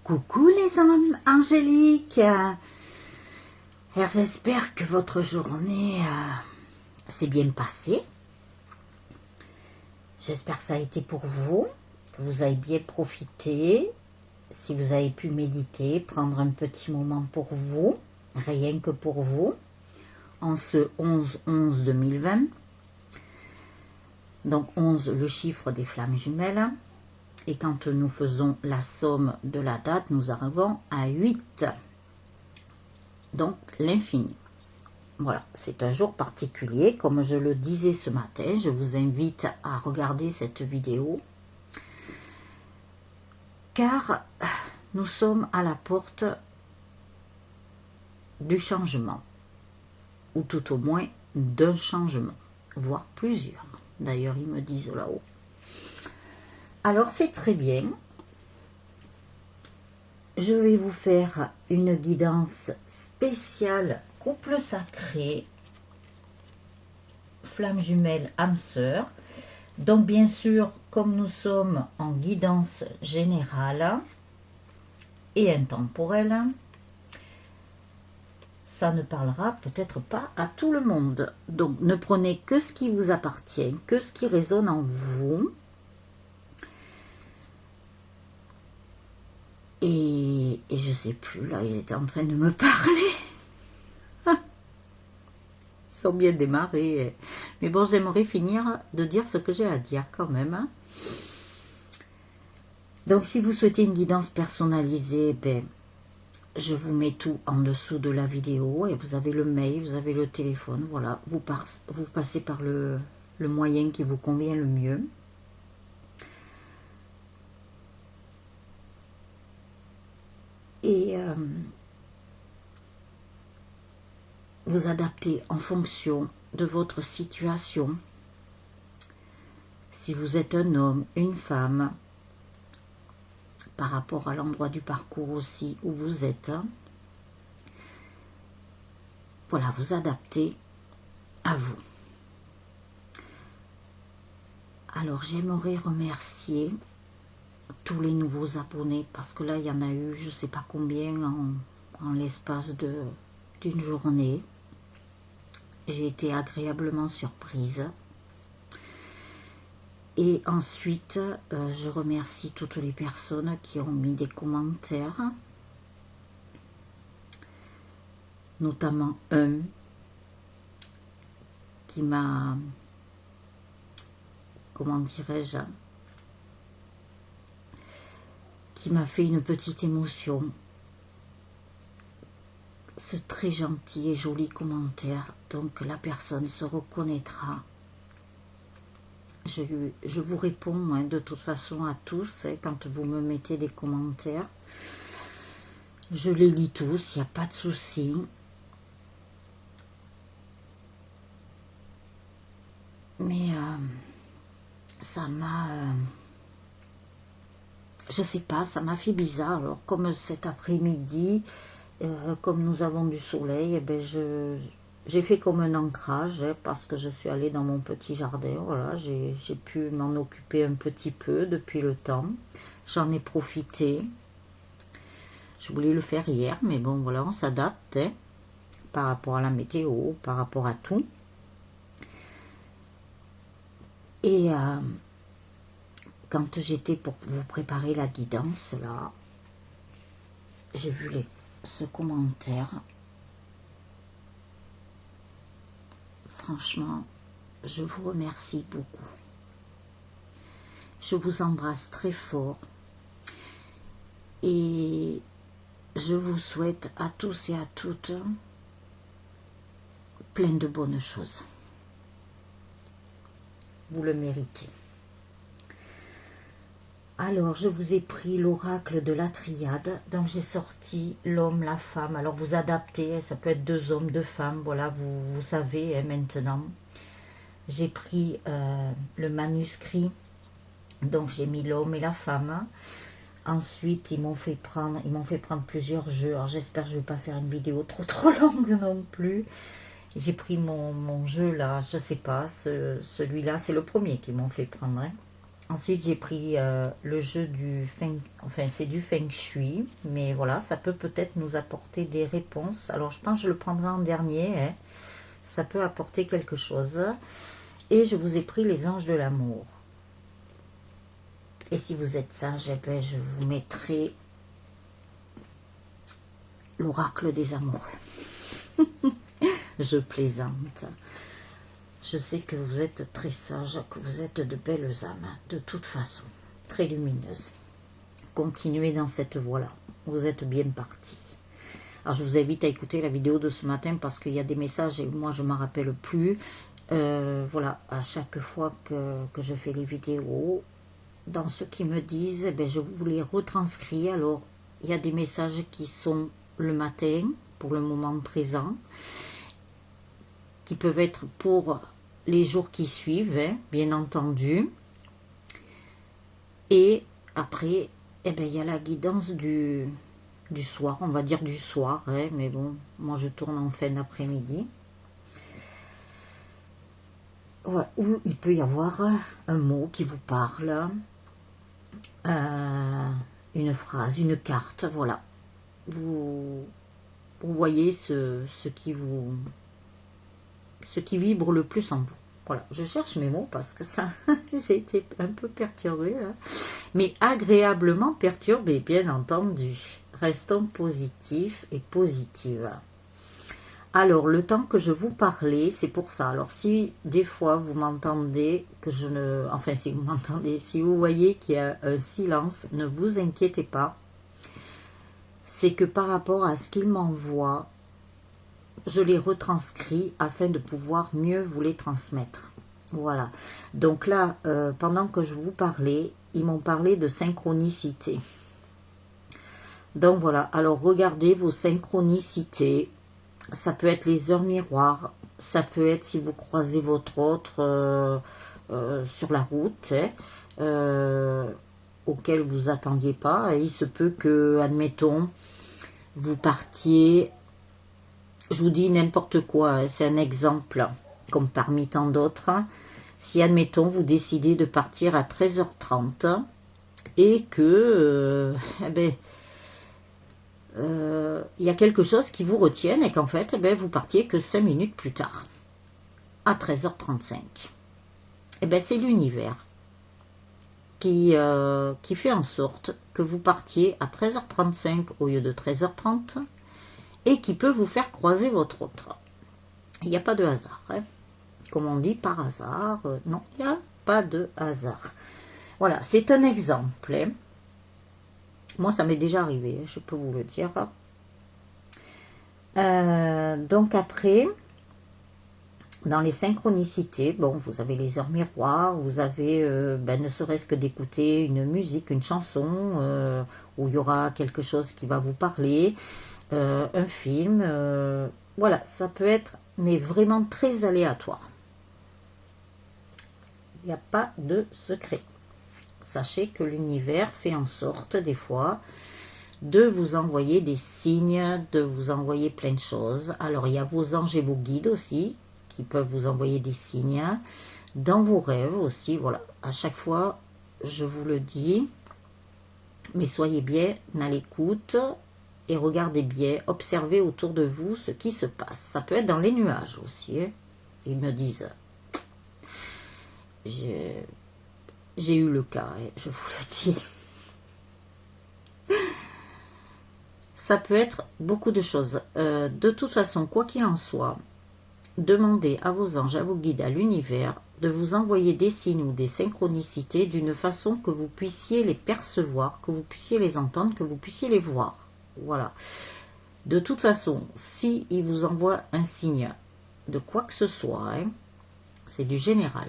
Coucou les âmes angéliques. Alors, j'espère que votre journée s'est bien passée. J'espère que ça a été pour vous, que vous avez bien profité. Si vous avez pu méditer, prendre un petit moment pour vous, rien que pour vous, en ce 11-11-2020. Donc 11, le chiffre des flammes jumelles. Et quand nous faisons la somme de la date, nous arrivons à 8. Donc l'infini. Voilà, c'est un jour particulier. Comme je le disais ce matin, je vous invite à regarder cette vidéo. Car nous sommes à la porte du changement. Ou tout au moins d'un changement. Voire plusieurs. D'ailleurs, ils me disent là-haut. Alors, c'est très bien. Je vais vous faire une guidance spéciale couple sacré, flamme jumelle, âme sœur. Donc, bien sûr, comme nous sommes en guidance générale et intemporelle, ça ne parlera peut-être pas à tout le monde. Donc, ne prenez que ce qui vous appartient, que ce qui résonne en vous. Et je sais plus, là, ils étaient en train de me parler. Ils sont bien démarrés. Mais bon, j'aimerais finir de dire ce que j'ai à dire quand même. Donc, si vous souhaitez une guidance personnalisée, ben, je vous mets tout en dessous de la vidéo. Et vous avez le mail, vous avez le téléphone. Voilà, vous passez par le moyen qui vous convient le mieux. Et vous adaptez en fonction de votre situation. Si vous êtes un homme, une femme, par rapport à l'endroit du parcours aussi où vous êtes. Voilà, vous adaptez à vous. Alors, j'aimerais remercier tous les nouveaux abonnés, parce que là, il y en a eu, je ne sais pas combien, en l'espace d'une journée. J'ai été agréablement surprise. Et ensuite, je remercie toutes les personnes qui ont mis des commentaires, notamment un qui m'a, comment dirais-je, qui m'a fait une petite émotion. Ce très gentil et joli commentaire, donc la personne se reconnaîtra. Je vous réponds de toute façon à tous, quand vous me mettez des commentaires. Je les lis tous, il n'y a pas de souci. Mais ça m'a... je sais pas, ça m'a fait bizarre. Alors, comme cet après-midi, comme nous avons du soleil, eh ben j'ai fait comme un ancrage, parce que je suis allée dans mon petit jardin. Voilà, j'ai pu m'en occuper un petit peu depuis le temps. J'en ai profité. Je voulais le faire hier, mais bon, voilà, on s'adapte par rapport à la météo, par rapport à tout. Et quand j'étais pour vous préparer la guidance, là, j'ai vu ce commentaire. Franchement, je vous remercie beaucoup. Je vous embrasse très fort. Et je vous souhaite à tous et à toutes plein de bonnes choses. Vous le méritez. Alors, je vous ai pris l'oracle de la triade. Donc, j'ai sorti l'homme, la femme. Alors, vous adaptez. Ça peut être 2 hommes, 2 femmes. Voilà, vous savez maintenant. J'ai pris le manuscrit. Donc, j'ai mis l'homme et la femme. Ensuite, ils m'ont fait prendre plusieurs jeux. Alors, j'espère que je ne vais pas faire une vidéo trop longue non plus. J'ai pris mon jeu là, je ne sais pas. Celui-là, c'est le premier qu'ils m'ont fait prendre. Ensuite, j'ai pris le jeu du Feng, enfin c'est du Feng Shui, mais voilà, ça peut peut-être nous apporter des réponses. Alors, je pense que je le prendrai en dernier, hein. Ça peut apporter quelque chose. Et je vous ai pris les anges de l'amour. Et si vous êtes sage, eh ben, je vous mettrai l'oracle des amoureux. Je plaisante. Je sais que vous êtes très sage, que vous êtes de belles âmes, de toute façon, très lumineuses. Continuez dans cette voie-là. Vous êtes bien partis. Alors, je vous invite à écouter la vidéo de ce matin parce qu'il y a des messages et moi, je ne m'en rappelle plus. Voilà, à chaque fois que je fais les vidéos, dans ceux qui me disent, ben, je vous les retranscris. Alors, il y a des messages qui sont le matin, pour le moment présent, qui peuvent être pour les jours qui suivent, hein, bien entendu. Et après, eh ben, il y a la guidance du soir, on va dire du soir, hein, mais bon, moi je tourne en fin d'après-midi. Ouais, où il peut y avoir un mot qui vous parle, une phrase, une carte, voilà. Vous voyez ce qui vibre le plus en vous. Voilà, je cherche mes mots parce que ça, j'ai été un peu perturbée là. Mais agréablement perturbée, bien entendu. Restons positifs et positives. Alors, le temps que je vous parlais, c'est pour ça. Alors, si des fois vous m'entendez, que je ne... Enfin, si vous m'entendez, si vous voyez qu'il y a un silence, ne vous inquiétez pas. C'est que par rapport à ce qu'il m'envoie, je les retranscris afin de pouvoir mieux vous les transmettre. Voilà. Donc là, pendant que je vous parlais, ils m'ont parlé de synchronicité. Donc voilà. Alors, regardez vos synchronicités. Ça peut être les heures miroirs. Ça peut être si vous croisez votre autre sur la route, auquel vous attendiez pas. Et il se peut que, admettons, vous partiez... Je vous dis n'importe quoi, c'est un exemple, comme parmi tant d'autres. Si, admettons, vous décidez de partir à 13h30 et que y a quelque chose qui vous retienne et qu'en fait, vous partiez que 5 minutes plus tard, à 13h35. C'est l'univers qui fait en sorte que vous partiez à 13h35 au lieu de 13h30 et qui peut vous faire croiser votre autre. Il n'y a pas de hasard, hein. Comme on dit, par hasard, non, il n'y a pas de hasard. Voilà, c'est un exemple, hein. Moi, ça m'est déjà arrivé, je peux vous le dire. Donc après, dans les synchronicités, bon, vous avez les heures miroirs, vous avez, ne serait-ce que d'écouter une musique, une chanson, où il y aura quelque chose qui va vous parler, un film, voilà, ça peut être, mais vraiment très aléatoire. Il n'y a pas de secret. Sachez que l'univers fait en sorte, des fois, de vous envoyer des signes, de vous envoyer plein de choses. Alors, il y a vos anges et vos guides aussi, qui peuvent vous envoyer des signes. Dans vos rêves aussi, voilà. À chaque fois, je vous le dis, mais soyez bien à l'écoute et regardez bien, observez autour de vous ce qui se passe. Ça peut être dans les nuages aussi, hein. Ils me disent, j'ai eu le cas, hein, je vous le dis. Ça peut être beaucoup de choses. De toute façon, quoi qu'il en soit, demandez à vos anges, à vos guides, à l'univers, de vous envoyer des signes ou des synchronicités d'une façon que vous puissiez les percevoir, que vous puissiez les entendre, que vous puissiez les voir. Voilà. De toute façon, si il vous envoie un signe de quoi que ce soit, hein, c'est du général,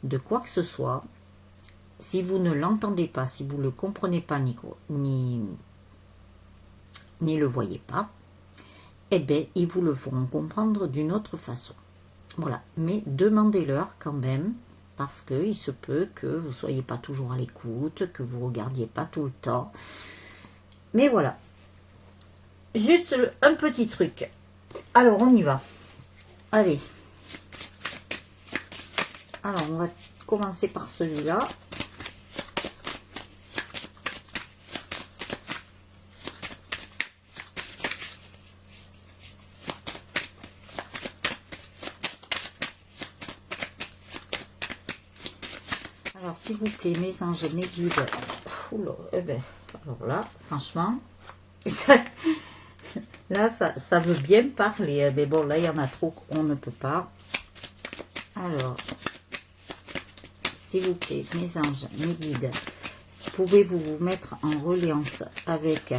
de quoi que ce soit, si vous ne l'entendez pas, si vous ne le comprenez pas, ni le voyez pas, ils vous le feront comprendre d'une autre façon. Voilà, mais demandez-leur quand même, parce qu'il se peut que vous ne soyez pas toujours à l'écoute, que vous ne regardiez pas tout le temps. Mais voilà, juste un petit truc. Alors, on y va. Allez. Alors, on va commencer par celui-là. Alors, s'il vous plaît, mes anges, mes guides. Oula, eh ben, alors là, franchement, là, ça veut bien parler. Mais bon, là, il y en a trop, on ne peut pas. Alors, s'il vous plaît, mes anges, mes guides, pouvez-vous vous mettre en reliance avec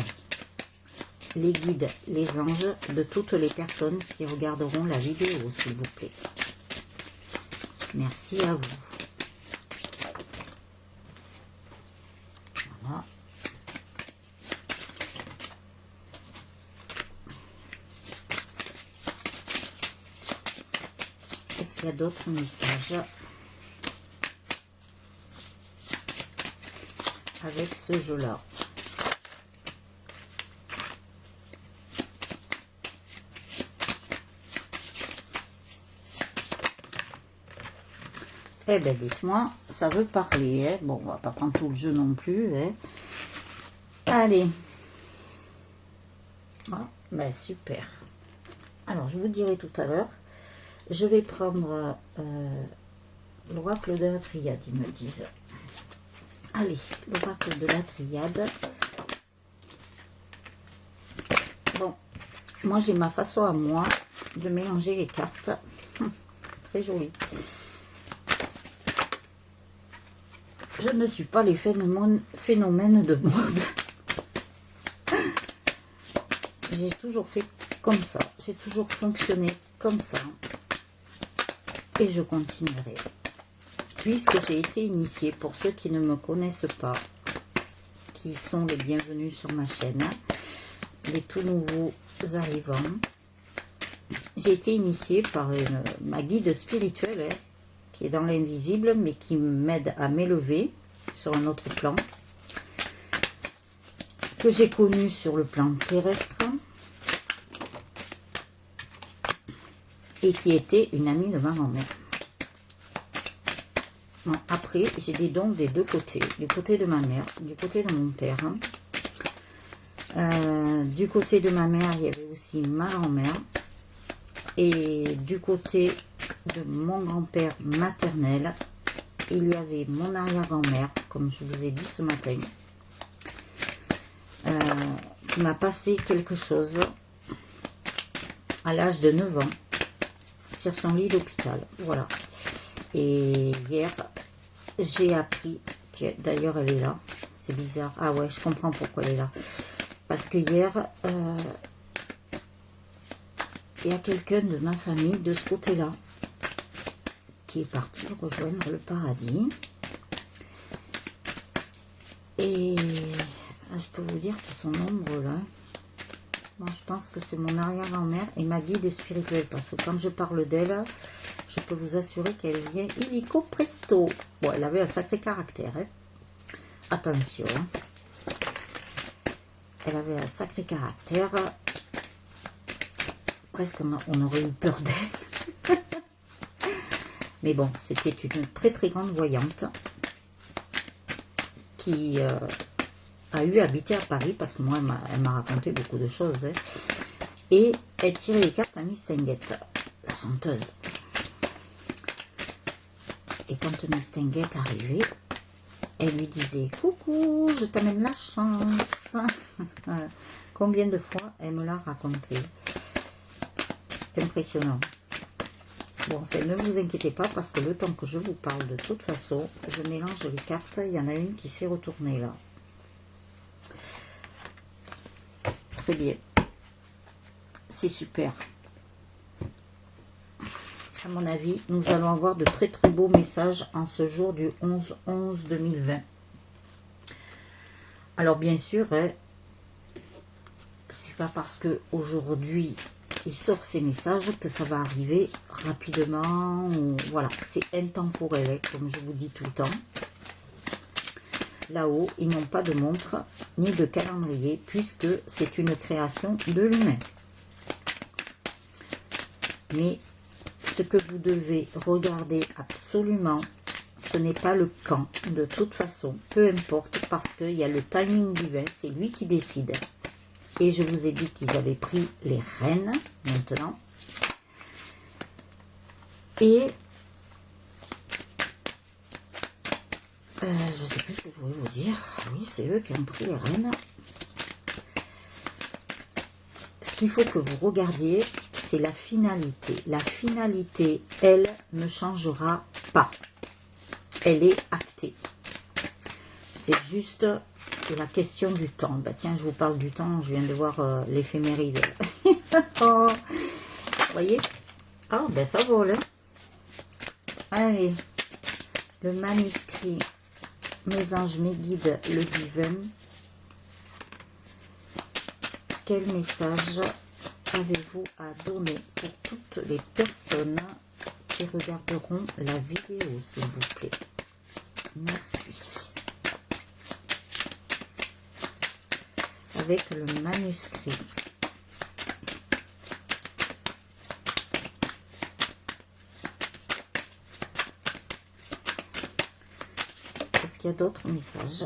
les guides, les anges de toutes les personnes qui regarderont la vidéo, s'il vous plaît. Merci à vous. Voilà. Est-ce qu'il y a d'autres messages avec ce jeu-là? Eh bien, dites-moi, ça veut parler. Hein. Bon, on va pas prendre tout le jeu non plus. Hein. Allez. Ah, ben, super. Alors, je vous dirai tout à l'heure. Je vais prendre l'oracle de la triade, ils me disent. Allez, l'oracle de la triade. Bon, moi, j'ai ma façon à moi de mélanger les cartes. Très joli. Je ne suis pas les phénomènes de mode. J'ai toujours fait comme ça. J'ai toujours fonctionné comme ça. Et je continuerai. Puisque j'ai été initiée, pour ceux qui ne me connaissent pas, qui sont les bienvenus sur ma chaîne, les tout nouveaux arrivants, j'ai été initiée par ma guide spirituelle, hein, qui est dans l'invisible, mais qui m'aide à m'élever sur un autre plan, que j'ai connu sur le plan terrestre, et qui était une amie de ma grand-mère. Bon, après, j'ai des dons des deux côtés, du côté de ma mère, du côté de mon père. Du côté de ma mère, il y avait aussi ma grand-mère, et du côté de mon grand-père maternel, il y avait mon arrière-grand-mère, comme je vous ai dit ce matin, qui m'a passé quelque chose à l'âge de 9 ans sur son lit d'hôpital. Voilà. Et hier, j'ai appris, tiens, d'ailleurs elle est là, c'est bizarre. Ah ouais, je comprends pourquoi elle est là. Parce que hier, il y a quelqu'un de ma famille de ce côté-là qui est parti rejoindre le paradis. Et je peux vous dire qu'ils sont nombreux là. Moi, je pense que c'est mon arrière-grand-mère et ma guide spirituelle. Parce que quand je parle d'elle, je peux vous assurer qu'elle vient illico presto. Bon, elle avait un sacré caractère. Hein. Attention. Hein. Elle avait un sacré caractère. Presque on aurait eu peur d'elle. Mais bon, c'était une très très grande voyante qui a eu habité à Paris, parce que moi, elle m'a raconté beaucoup de choses. Hein. Et elle tirait les cartes à Miss Tinguette, la chanteuse. Et quand Miss Tinguette arrivait, elle lui disait « Coucou, je t'amène la chance ». Combien de fois elle me l'a raconté. Impressionnant. Bon, enfin, ne vous inquiétez pas, parce que le temps que je vous parle, de toute façon, je mélange les cartes. Il y en a une qui s'est retournée là. Très bien. C'est super. À mon avis, nous allons avoir de très très beaux messages en ce jour du 11/11/2020. Alors bien sûr, hein, c'est pas parce que aujourd'hui il sort ces messages que ça va arriver rapidement. Ou, voilà, c'est intemporel, hein, comme je vous dis tout le temps. Là-haut, ils n'ont pas de montre ni de calendrier, puisque c'est une création de l'humain. Mais ce que vous devez regarder absolument, ce n'est pas le quand. De toute façon, peu importe, parce qu'il y a le timing divin, c'est lui qui décide. Et je vous ai dit qu'ils avaient pris les rênes, maintenant. Et je ne sais plus ce que je voulais vous dire. Oui, c'est eux qui ont pris les rênes. Ce qu'il faut que vous regardiez, c'est la finalité. La finalité, elle, ne changera pas. Elle est actée. C'est juste la question du temps. Bah tiens, je vous parle du temps. Je viens de voir l'éphéméride. Oh, vous voyez? Ah, ben ça vole. Hein. Allez, le manuscrit. Mes anges, mes guides, le divin. Quel message avez-vous à donner pour toutes les personnes qui regarderont la vidéo, s'il vous plaît? Merci. Avec le manuscrit. Est-ce qu'il y a d'autres messages?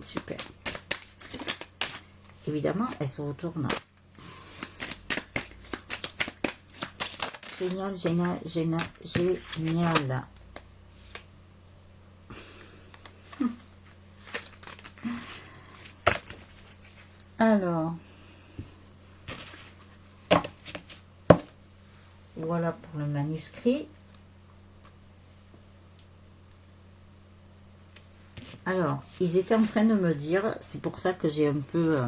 Super. Évidemment, elles se retournent. Génial, génial, génial, génial. Alors, voilà pour le manuscrit. Alors, ils étaient en train de me dire, c'est pour ça que j'ai un peu,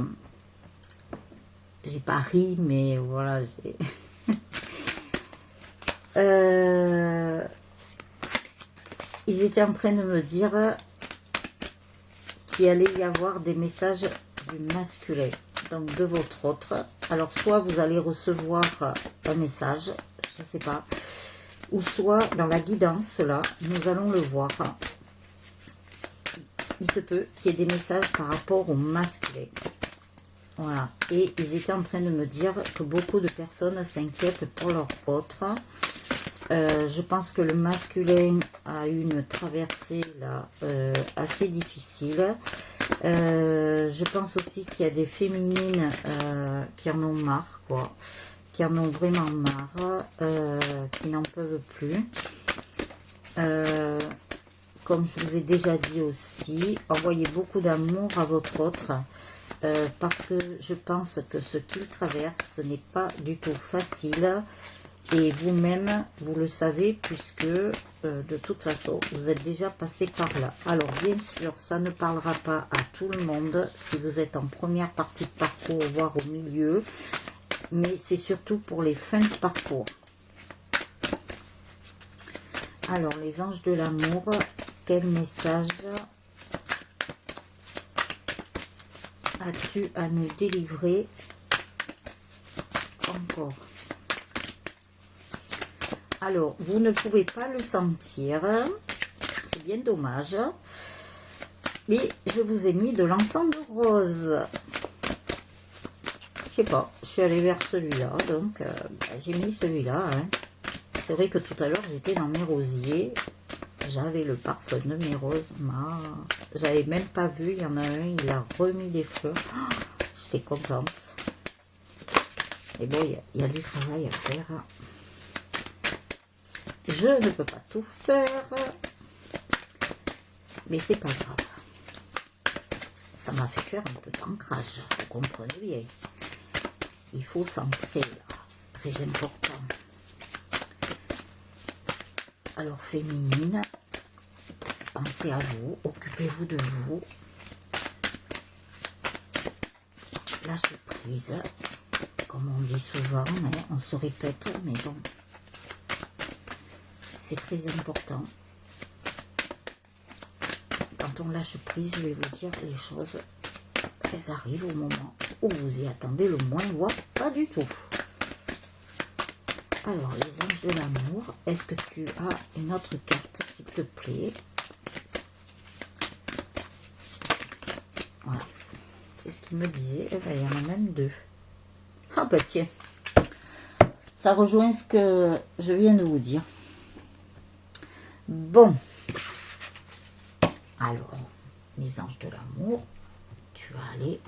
j'ai pas ri, mais voilà, j'ai... ils étaient en train de me dire qu'il allait y avoir des messages du masculin, donc de votre autre. Alors, soit vous allez recevoir un message, je sais pas, ou soit dans la guidance, là, nous allons le voir. Il se peut qu'il y ait des messages par rapport au masculin. Voilà. Et ils étaient en train de me dire que beaucoup de personnes s'inquiètent pour leur autre. Je pense que le masculin a eu une traversée là assez difficile. Je pense aussi qu'il y a des féminines qui en ont marre, quoi. Qui en ont vraiment marre, qui n'en peuvent plus. Comme je vous ai déjà dit aussi, envoyez beaucoup d'amour à votre autre. Parce que je pense que ce qu'il traverse, ce n'est pas du tout facile. Et vous-même, vous le savez, puisque de toute façon, vous êtes déjà passé par là. Alors, bien sûr, ça ne parlera pas à tout le monde, si vous êtes en première partie de parcours, voire au milieu. Mais c'est surtout pour les fins de parcours. Alors, les anges de l'amour, quel message as-tu à nous délivrer encore? Alors, vous ne pouvez pas le sentir, c'est bien dommage, mais je vous ai mis de l'encens de rose. Je sais pas, je suis allée vers celui-là, donc j'ai mis celui-là. Hein. C'est vrai que tout à l'heure, j'étais dans mes rosiers, j'avais le parfum de mes roses, j'avais même pas vu, il y en a un, il a remis des fleurs, oh, j'étais contente. Et bon, il y a du travail à faire. Je ne peux pas tout faire, mais c'est pas grave. Ça m'a fait faire un peu d'ancrage, vous comprenez bien. Il faut s'ancrer là, c'est très important. Alors féminine, pensez à vous, occupez-vous de vous. Lâchez prise, comme on dit souvent, hein, on se répète, mais bon. C'est très important. Quand on lâche prise, je vais vous dire, les choses, elles arrivent au moment où vous y attendez le moins, voire pas du tout. Alors, les anges de l'amour, est-ce que tu as une autre carte, s'il te plaît? Voilà. C'est ce qu'il me disait. Eh ben, il y en a même deux. Ah bah tiens. Ça rejoint ce que je viens de vous dire. Bon, Alors, les anges de l'amour, tu vas aller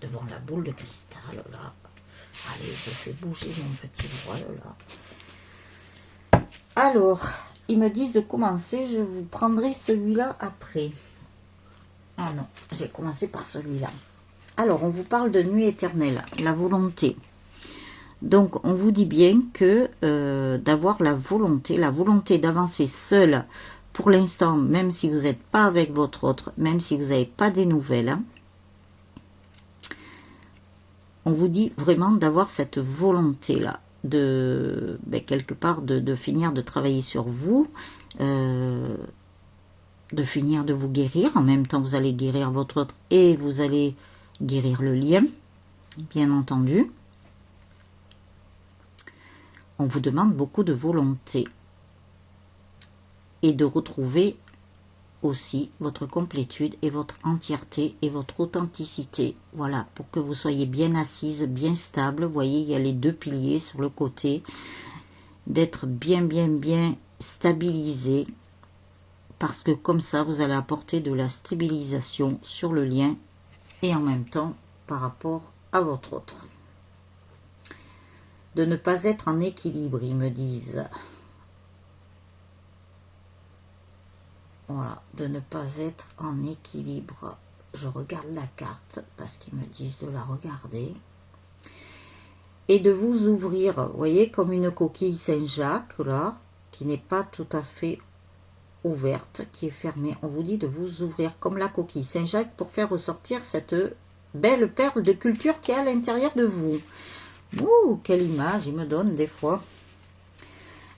devant la boule de cristal, là. Allez, je fais bouger mon petit voile, là. Alors, ils me disent de commencer, je vous prendrai celui-là après. Ah non, j'ai commencé par celui-là. Alors, on vous parle de nuit éternelle, la volonté. Donc, on vous dit bien que d'avoir la volonté d'avancer seul pour l'instant, même si vous n'êtes pas avec votre autre, même si vous n'avez pas des nouvelles, hein, on vous dit vraiment d'avoir cette volonté-là, de quelque part de finir de travailler sur vous, de finir de vous guérir. En même temps, vous allez guérir votre autre et vous allez guérir le lien, bien entendu. On vous demande beaucoup de volonté et de retrouver aussi votre complétude et votre entièreté et votre authenticité. Voilà, pour que vous soyez bien assise, bien stable. Vous voyez, il y a les deux piliers sur le côté. D'être bien stabilisé. Parce que comme ça, vous allez apporter de la stabilisation sur le lien et en même temps par rapport à votre autre. De ne pas être en équilibre, ils me disent. Voilà, de ne pas être en équilibre. Je regarde la carte parce qu'ils me disent de la regarder. Et de vous ouvrir, vous voyez, comme une coquille Saint-Jacques, là, qui n'est pas tout à fait ouverte, qui est fermée. On vous dit de vous ouvrir comme la coquille Saint-Jacques pour faire ressortir cette belle perle de culture qui est à l'intérieur de vous. Ouh, quelle image il me donne des fois.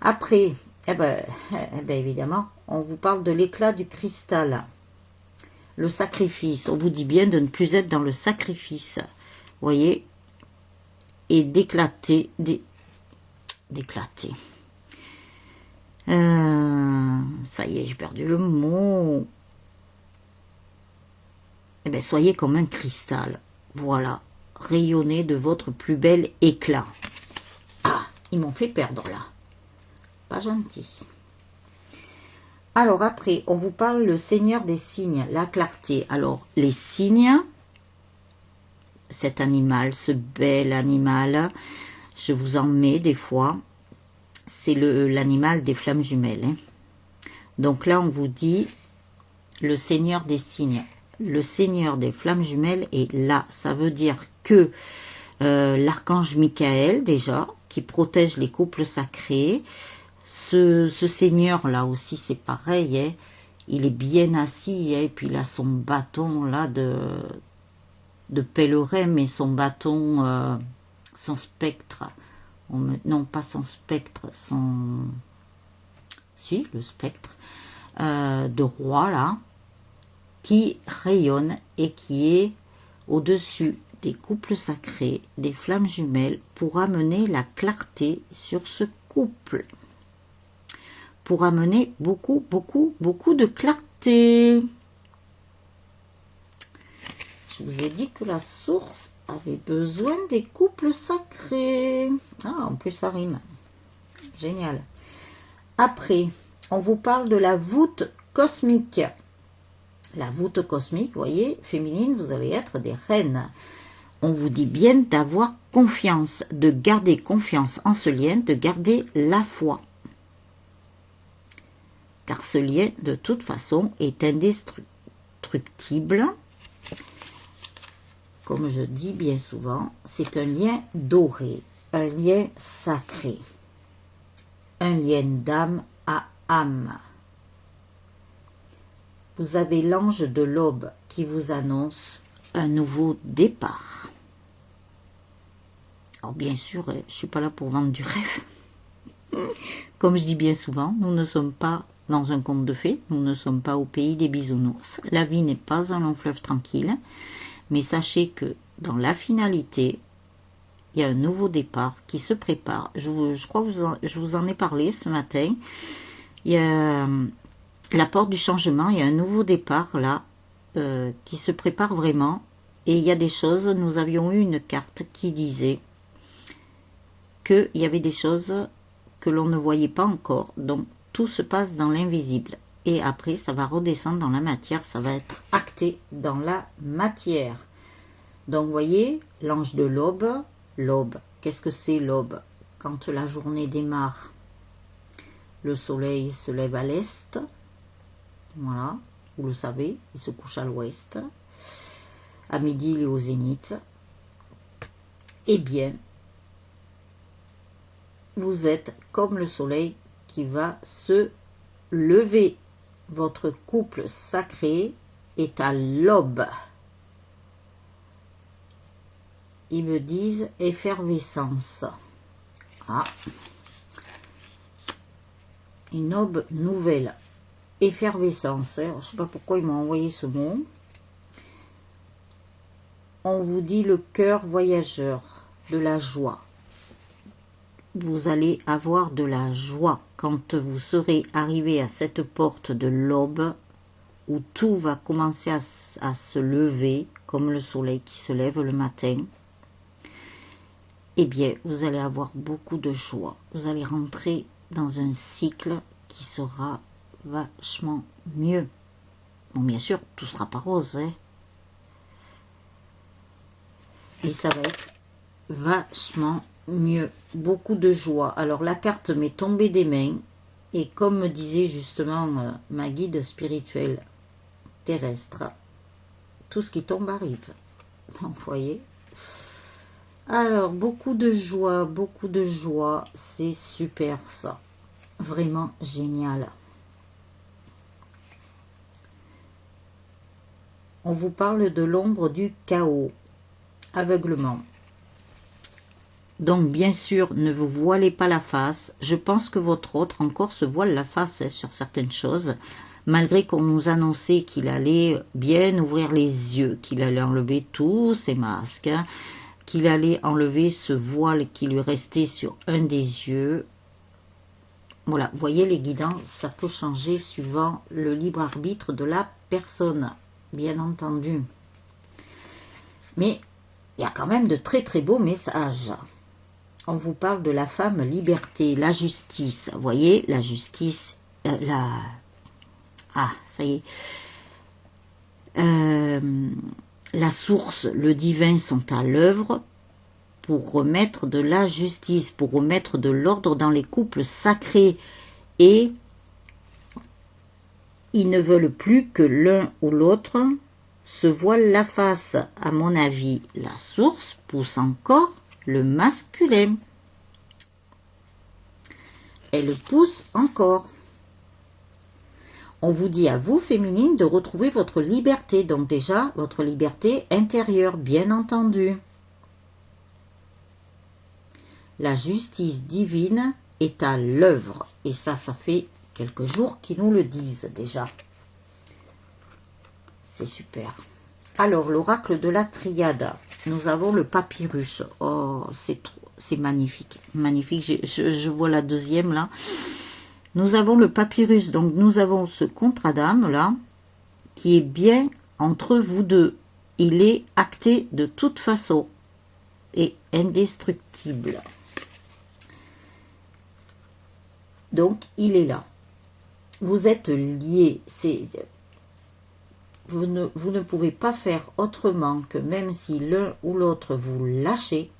Après, eh ben, évidemment, on vous parle de l'éclat du cristal. Le sacrifice. On vous dit bien de ne plus être dans le sacrifice. Vous voyez, et d'éclater. D'éclater. Ça y est, j'ai perdu le mot. Eh bien, soyez comme un cristal. Voilà. Rayonnez de votre plus bel éclat. Ah, ils m'ont fait perdre là. Pas gentil. Alors après, on vous parle le Seigneur des signes, la clarté. Alors, les signes, cet animal, ce bel animal, je vous en mets des fois, c'est l'animal des flammes jumelles. Hein. Donc là, on vous dit le Seigneur des signes. Le Seigneur des flammes jumelles est là. Ça veut dire que l'archange Michael, déjà, qui protège les couples sacrés, ce Seigneur là aussi, c'est pareil, hein, il est bien assis, hein, et puis il a son bâton là de pèlerin, mais son bâton, son spectre, non pas son spectre, si, le spectre de roi là, qui rayonne et qui est au-dessus des couples sacrés, des flammes jumelles, pour amener la clarté sur ce couple. Pour amener beaucoup de clarté. Je vous ai dit que la source avait besoin des couples sacrés. Ah, en plus ça rime. Génial. Après, on vous parle de la voûte cosmique. La voûte cosmique, vous voyez, féminine, vous allez être des reines. On vous dit bien d'avoir confiance, de garder confiance en ce lien, de garder la foi. Car ce lien, de toute façon, est indestructible. Comme je dis bien souvent, c'est un lien doré, un lien sacré, un lien d'âme à âme. Vous avez l'ange de l'aube qui vous annonce un nouveau départ. Alors bien sûr, je ne suis pas là pour vendre du rêve. Comme je dis bien souvent, nous ne sommes pas dans un conte de fées, nous ne sommes pas au pays des bisounours. La vie n'est pas un long fleuve tranquille, mais sachez que dans la finalité, il y a un nouveau départ qui se prépare. Je crois que je vous en ai parlé ce matin. Il y a la porte du changement, il y a un nouveau départ là, qui se prépare vraiment. Et il y a des choses, nous avions eu une carte qui disait qu'il y avait des choses que l'on ne voyait pas encore. Donc tout se passe dans l'invisible. et après ça va redescendre dans la matière, ça va être acté dans la matière. Donc vous voyez, l'ange de l'aube, l'aube, qu'est-ce que c'est l'aube? Quand la journée démarre, le soleil se lève à l'est, voilà, vous le savez, il se couche à l'ouest, à midi il est au zénith. Eh bien, vous êtes comme le soleil qui va se lever. Votre couple sacré est à l'aube. Ils me disent effervescence. Ah, une aube nouvelle. Effervescence. Je ne sais pas pourquoi ils m'ont envoyé ce mot. On vous dit le cœur voyageur, de la joie. Vous allez avoir de la joie quand vous serez arrivé à cette porte de l'aube où tout va commencer à se lever comme le soleil qui se lève le matin. Eh bien, vous allez avoir beaucoup de joie. Vous allez rentrer dans un cycle qui sera vachement mieux. Bon, bien sûr, tout sera pas rose, hein. Et ça va être vachement mieux. Beaucoup de joie. Alors, la carte m'est tombée des mains. Et comme me disait justement ma guide spirituelle terrestre, tout ce qui tombe arrive. Donc, vous voyez. Alors, beaucoup de joie, c'est super ça. Vraiment génial. On vous parle de l'ombre du chaos, aveuglement. Donc, bien sûr, ne vous voilez pas la face. Je pense que votre autre encore se voile la face sur certaines choses, malgré qu'on nous annonçait qu'il allait bien ouvrir les yeux, qu'il allait enlever tous ses masques, qu'il allait enlever ce voile qui lui restait sur un des yeux. Voilà, vous voyez les guidances, ça peut changer suivant le libre arbitre de la personne, bien entendu. Mais il y a quand même de très très beaux messages. On vous parle de la femme liberté, la justice. Vous voyez, la justice, Ah, ça y est. La source, le divin sont à l'œuvre pour remettre de la justice, pour remettre de l'ordre dans les couples sacrés. Et ils ne veulent plus que l'un ou l'autre se voile la face. À mon avis, la source pousse encore le masculin. Elle pousse encore. On vous dit à vous, féminine, de retrouver votre liberté. Donc déjà, votre liberté intérieure, bien entendu. La justice divine est à l'œuvre. Et ça fait quelques jours qu'ils nous le disent déjà. C'est super. Alors, l'oracle de la triade. Nous avons le papyrus. Oh, c'est magnifique. Magnifique. Je vois la deuxième là. Nous avons le papyrus. Donc, nous avons ce contrat d'âme là qui est bien entre vous deux. Il est acté de toute façon et indestructible. Donc, il est là. Vous êtes liés. Vous ne pouvez pas faire autrement que même si l'un ou l'autre vous lâchez,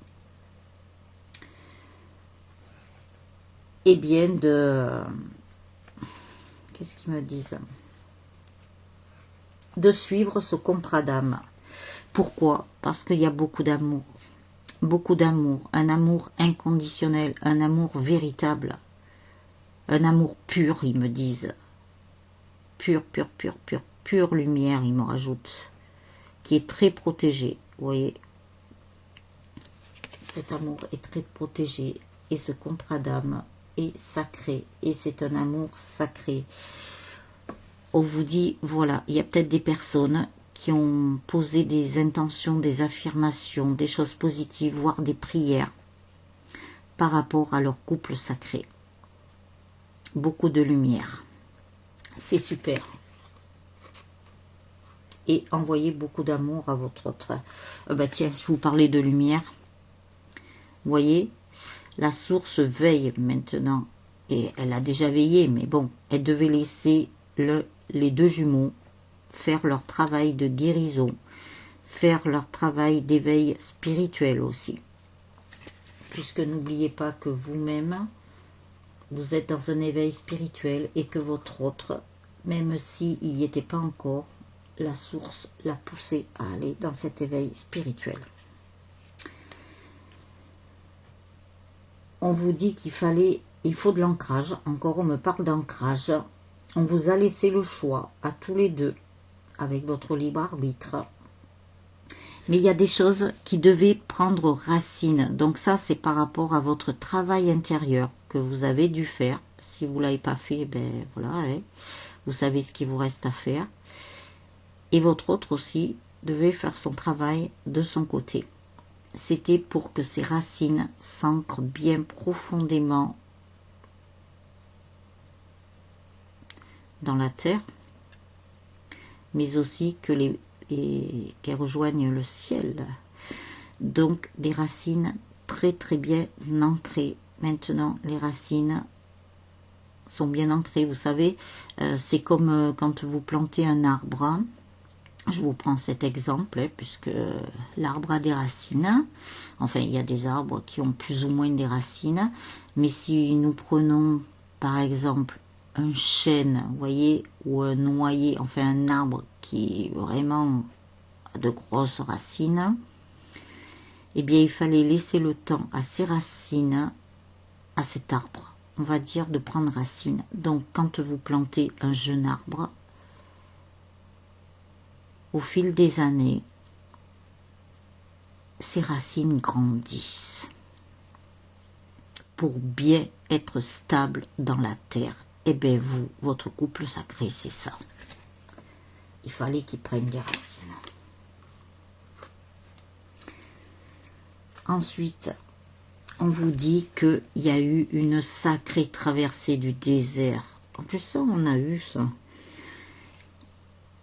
eh bien qu'est-ce qu'ils me disent? De suivre ce contrat d'âme. Pourquoi? Parce qu'il y a beaucoup d'amour. Beaucoup d'amour. Un amour inconditionnel. Un amour véritable. Un amour pur, ils me disent. Pur, pur, pur, pur. Pure lumière, ils me rajoutent. Qui est très protégé. Vous voyez? Cet amour est très protégé. Et ce contrat d'âme est sacré. Et c'est un amour sacré. On vous dit, voilà, il y a peut-être des personnes qui ont posé des intentions, des affirmations, des choses positives, voire des prières par rapport à leur couple sacré. Beaucoup de lumière. C'est super. Et envoyez beaucoup d'amour à votre autre. Tiens, je vous parlais de lumière. Vous voyez, la source veille maintenant. Et elle a déjà veillé, mais bon, elle devait laisser les deux jumeaux faire leur travail de guérison, faire leur travail d'éveil spirituel aussi. Puisque n'oubliez pas que vous-même, vous êtes dans un éveil spirituel et que votre autre, même s'il n'y était pas encore, la source l'a poussé à aller dans cet éveil spirituel. On vous dit il faut de l'ancrage. Encore, on me parle d'ancrage. On vous a laissé le choix à tous les deux, avec votre libre arbitre. Mais il y a des choses qui devaient prendre racine. Donc ça, c'est par rapport à votre travail intérieur que vous avez dû faire. Si vous ne l'avez pas fait, ben voilà, hein, vous savez ce qu'il vous reste à faire. Et votre autre aussi devait faire son travail de son côté. C'était pour que ces racines s'ancrent bien profondément dans la terre, mais aussi que qu'elles rejoignent le ciel. Donc des racines très très bien ancrées. Maintenant, les racines sont bien ancrées. Vous savez, c'est comme quand vous plantez un arbre. Je vous prends cet exemple, hein, puisque l'arbre a des racines. Enfin, il y a des arbres qui ont plus ou moins des racines. Mais si nous prenons, par exemple, un chêne, vous voyez, ou un noyer, enfin un arbre qui vraiment a de grosses racines, eh bien, il fallait laisser le temps à ces racines, à cet arbre, on va dire, de prendre racine. Donc, quand vous plantez un jeune arbre, au fil des années, ces racines grandissent pour bien être stable dans la terre. Et bien vous, votre couple sacré, c'est ça. Il fallait qu'il prenne des racines. Ensuite, on vous dit qu'il y a eu une sacrée traversée du désert. En plus, ça, on a eu ça.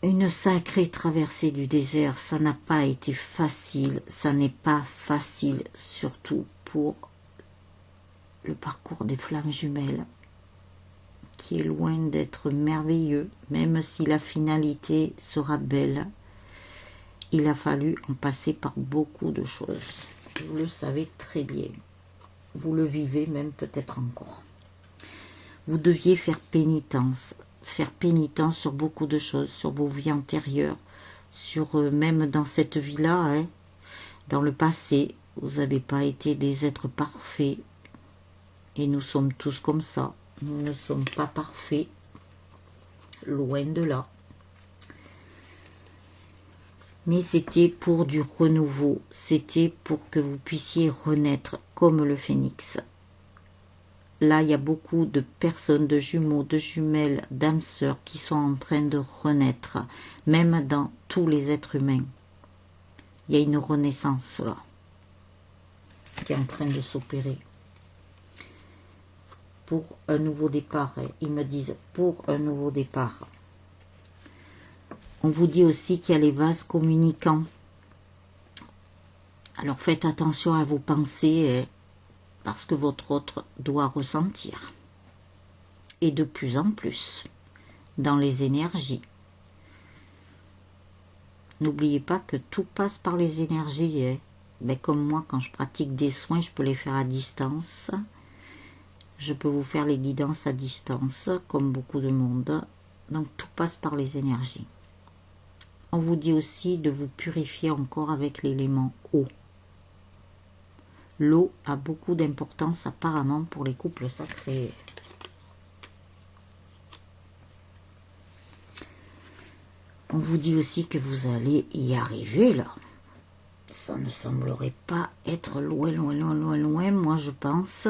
Une sacrée traversée du désert, ça n'a pas été facile, ça n'est pas facile, surtout pour le parcours des flammes jumelles, qui est loin d'être merveilleux, même si la finalité sera belle. Il a fallu en passer par beaucoup de choses. Vous le savez très bien. Vous le vivez même peut-être encore. Vous deviez faire pénitence sur beaucoup de choses, sur vos vies antérieures, sur même dans cette vie-là, hein, dans le passé, vous n'avez pas été des êtres parfaits, et nous sommes tous comme ça, nous ne sommes pas parfaits, loin de là. Mais c'était pour du renouveau, c'était pour que vous puissiez renaître comme le phénix. Là, il y a beaucoup de personnes, de jumeaux, de jumelles, d'âmes sœurs qui sont en train de renaître, même dans tous les êtres humains. Il y a une renaissance là, qui est en train de s'opérer. Pour un nouveau départ, ils me disent pour un nouveau départ. On vous dit aussi qu'il y a les vases communicants. Alors faites attention à vos pensées, parce que votre autre doit ressentir. Et de plus en plus, dans les énergies. N'oubliez pas que tout passe par les énergies. Hein. Mais comme moi, quand je pratique des soins, je peux les faire à distance. Je peux vous faire les guidances à distance, comme beaucoup de monde. Donc tout passe par les énergies. On vous dit aussi de vous purifier encore avec l'élément eau. L'eau a beaucoup d'importance apparemment pour les couples sacrés. On vous dit aussi que vous allez y arriver là. Ça ne semblerait pas être loin, moi je pense.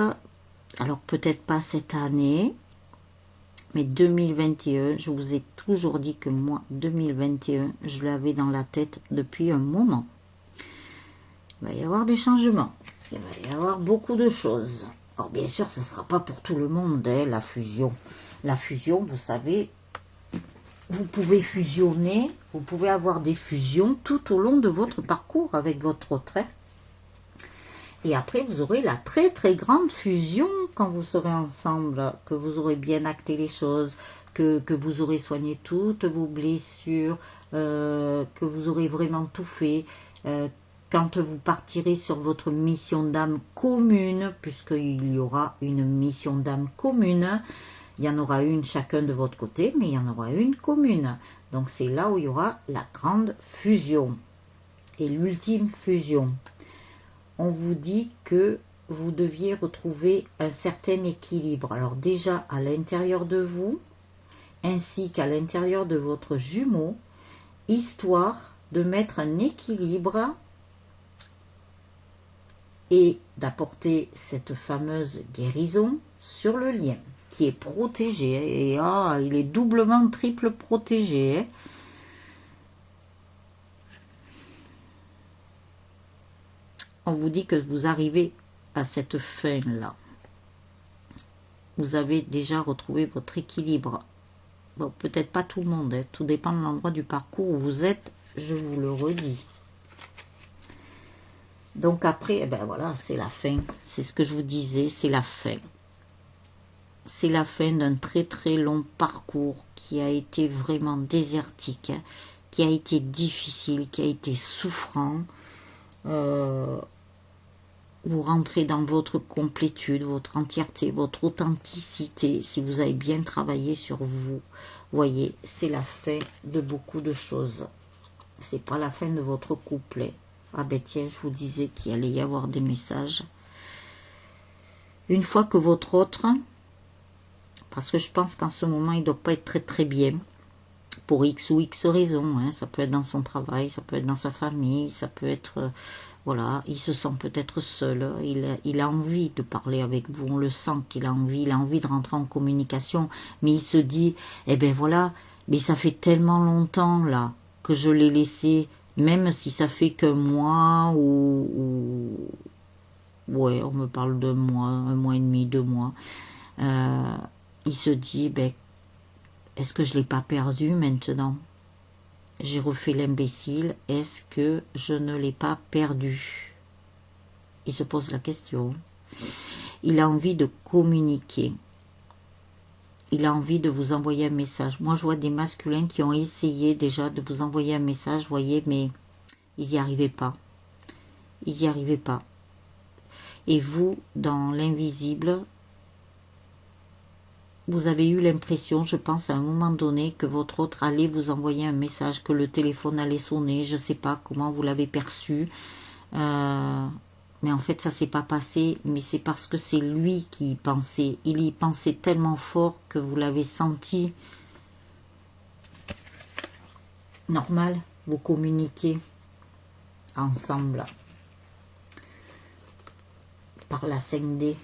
Alors peut-être pas cette année, mais 2021, je vous ai toujours dit que moi, 2021, je l'avais dans la tête depuis un moment. Il va y avoir des changements. Il va y avoir beaucoup de choses. Alors bien sûr, ça ne sera pas pour tout le monde, hein, la fusion. La fusion, vous savez, vous pouvez fusionner, vous pouvez avoir des fusions tout au long de votre parcours avec votre autre. Et après, vous aurez la très très grande fusion quand vous serez ensemble, que vous aurez bien acté les choses, que vous aurez soigné toutes vos blessures, que vous aurez vraiment tout fait. Quand vous partirez sur votre mission d'âme commune, puisqu'il y aura une mission d'âme commune, il y en aura une chacun de votre côté, mais il y en aura une commune. Donc c'est là où il y aura la grande fusion et l'ultime fusion. On vous dit que vous deviez retrouver un certain équilibre. Alors déjà à l'intérieur de vous, ainsi qu'à l'intérieur de votre jumeau, histoire de mettre un équilibre et d'apporter cette fameuse guérison sur le lien qui est protégé. Et il est doublement, triple protégé. On vous dit que vous arrivez à cette fin-là. Vous avez déjà retrouvé votre équilibre. Bon, peut-être pas tout le monde, hein. Tout dépend de l'endroit du parcours où vous êtes, je vous le redis. Donc après, eh ben voilà, c'est la fin. C'est ce que je vous disais, c'est la fin. C'est la fin d'un très très long parcours qui a été vraiment désertique, hein, qui a été difficile, qui a été souffrant. Vous rentrez dans votre complétude, votre entièreté, votre authenticité, si vous avez bien travaillé sur vous. Voyez, c'est la fin de beaucoup de choses. C'est pas la fin de votre couplet. Ah ben tiens, je vous disais qu'il allait y avoir des messages. Une fois que votre autre, parce que je pense qu'en ce moment, il ne doit pas être très très bien, pour X ou X raisons, hein. Ça peut être dans son travail, ça peut être dans sa famille, ça peut être... voilà, il se sent peut-être seul, il a envie de parler avec vous, on le sent qu'il a envie de rentrer en communication, mais il se dit, eh ben voilà, mais ça fait tellement longtemps là, que je l'ai laissé, même si ça fait qu'un mois, ouais, on me parle de mois, un mois et demi, 2 mois, il se dit, ben, est-ce que je ne l'ai pas perdu maintenant? J'ai refait l'imbécile, est-ce que je ne l'ai pas perdu? Il se pose la question. Il a envie de communiquer. Il a envie de vous envoyer un message. Moi, je vois des masculins qui ont essayé déjà de vous envoyer un message, vous voyez, mais ils n'y arrivaient pas. Ils n'y arrivaient pas. Et vous, dans l'invisible, vous avez eu l'impression, je pense, à un moment donné, que votre autre allait vous envoyer un message, que le téléphone allait sonner, je ne sais pas comment vous l'avez perçu. Mais en fait, ça ne s'est pas passé, mais c'est parce que c'est lui qui y pensait. Il y pensait tellement fort que vous l'avez senti. Normal, vous communiquez ensemble par la 5D.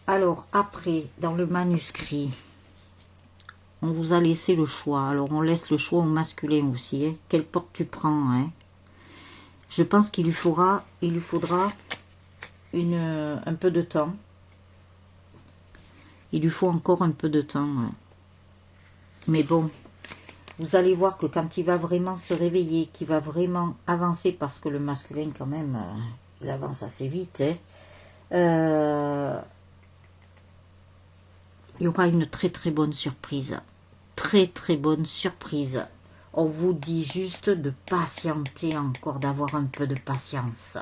Alors, après, dans le manuscrit, on vous a laissé le choix. Alors, on laisse le choix au masculin aussi. Hein. Quelle porte tu prends, hein? Je pense qu'il lui faudra un peu de temps. Il lui faut encore un peu de temps. Hein. Mais bon, vous allez voir que quand il va vraiment se réveiller, qu'il va vraiment avancer, parce que le masculin, quand même, il avance assez vite, hein, il y aura une très très bonne surprise. Très très bonne surprise. On vous dit juste de patienter encore, d'avoir un peu de patience.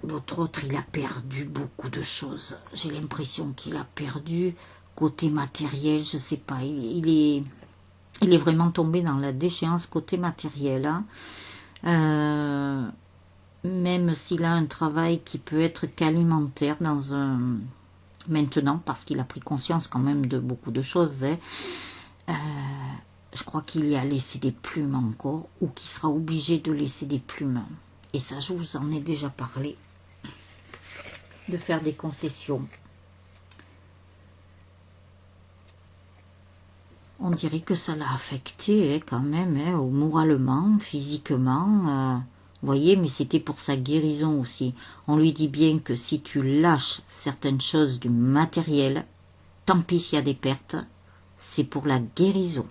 Votre autre, il a perdu beaucoup de choses. J'ai l'impression qu'il a perdu côté matériel, je sais pas. Il est vraiment tombé dans la déchéance côté matériel. Hein. Même s'il a un travail qui peut être qu'alimentaire maintenant, parce qu'il a pris conscience quand même de beaucoup de choses, hein. Je crois qu'il y a laissé des plumes encore, ou qu'il sera obligé de laisser des plumes. Et ça, je vous en ai déjà parlé, de faire des concessions. On dirait que ça l'a affecté, hein, quand même, hein, moralement, physiquement. Vous voyez, mais c'était pour sa guérison aussi. On lui dit bien que si tu lâches certaines choses du matériel, tant pis s'il y a des pertes, c'est pour la guérison.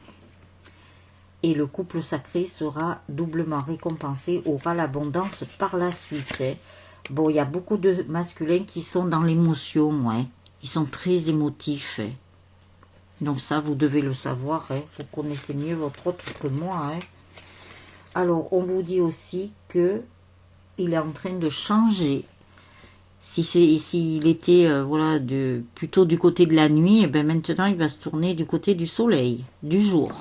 Et le couple sacré sera doublement récompensé, aura l'abondance par la suite. Hein. Bon, il y a beaucoup de masculins qui sont dans l'émotion, ouais. Ils sont très émotifs. Hein. Donc ça, vous devez le savoir. Hein. Vous connaissez mieux votre autre que moi. Hein. Alors, on vous dit aussi que il est en train de changer. S'il était voilà, plutôt du côté de la nuit, et bien maintenant il va se tourner du côté du soleil, du jour.